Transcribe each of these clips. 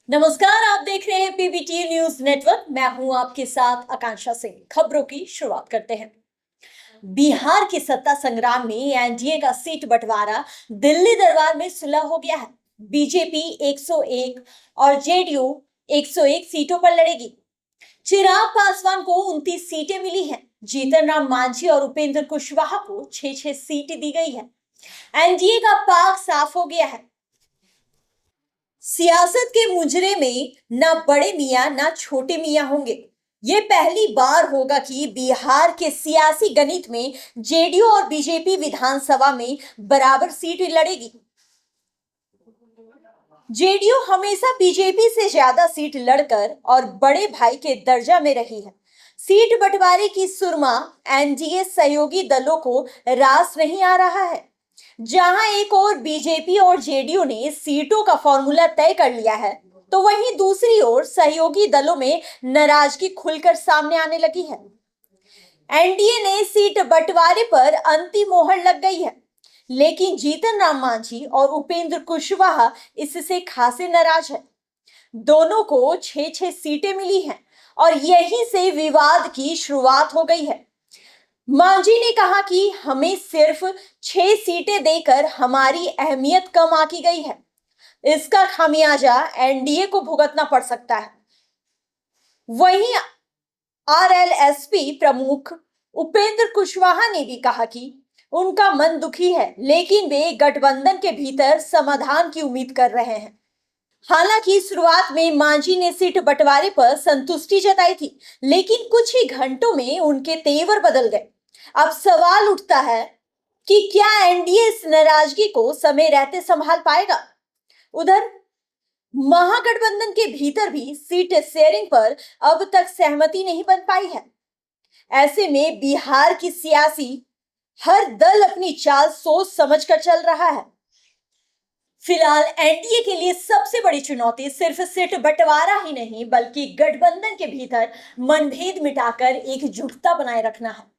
नमस्कार, आप देख रहे हैं पीबीटी न्यूज नेटवर्क। मैं हूं आपके साथ आकांक्षा सिंह। खबरों की शुरुआत करते हैं। बिहार के सत्ता संग्राम में एनडीए का सीट बंटवारा दिल्ली दरबार में सुलह हो गया है। बीजेपी 101 और जेडीयू 101 सीटों पर लड़ेगी। चिराग पासवान को 29 सीटें मिली हैं। जीतन राम मांझी और उपेंद्र कुशवाहा को 6-6 सीट दी गई है। एनडीए का पाक साफ हो गया है। सियासत के मुजरे में ना बड़े मियां ना छोटे मियां होंगे। ये पहली बार होगा कि बिहार के सियासी गणित में जेडीयू और बीजेपी विधानसभा में बराबर सीट लड़ेगी। जेडीयू हमेशा बीजेपी से ज्यादा सीट लड़कर और बड़े भाई के दर्जा में रही है। सीट बंटवारे की सुरमा एनडीए सहयोगी दलों को रास नहीं आ रहा है। जहां एक और बीजेपी और जेडीयू ने सीटों का फॉर्मूला तय कर लिया है, तो वहीं दूसरी ओर सहयोगी दलों में नाराजगी खुलकर सामने आने लगी है। एनडीए ने सीट बंटवारे पर अंतिम मोहर लग गई है, लेकिन जीतन राम मांझी और उपेंद्र कुशवाहा इससे खासे नाराज है। दोनों को 6-6 सीटें मिली हैं और यहीं से विवाद की शुरुआत हो गई है। मांझी ने कहा कि हमें सिर्फ 6 सीटें देकर हमारी अहमियत कम आंकी गई है। इसका खामियाजा एनडीए को भुगतना पड़ सकता है। वहीं आरएलएसपी प्रमुख उपेंद्र कुशवाहा ने भी कहा कि उनका मन दुखी है, लेकिन वे गठबंधन के भीतर समाधान की उम्मीद कर रहे हैं। हालांकि शुरुआत में मांझी ने सीट बंटवारे पर संतुष्टि जताई थी, लेकिन कुछ ही घंटों में उनके तेवर बदल गए। अब सवाल उठता है कि क्या एनडीए इस नाराजगी को समय रहते संभाल पाएगा। उधर महागठबंधन के भीतर भी सीट शेयरिंग पर अब तक सहमति नहीं बन पाई है। ऐसे में बिहार की सियासी हर दल अपनी चाल सोच समझकर चल रहा है। फिलहाल एनडीए के लिए सबसे बड़ी चुनौती सिर्फ सीट बंटवारा ही नहीं, बल्कि गठबंधन के भीतर मनभेद मिटाकर एकजुटता बनाए रखना है।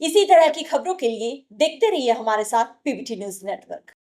इसी तरह की खबरों के लिए देखते रहिए हमारे साथ पीबीटी न्यूज नेटवर्क।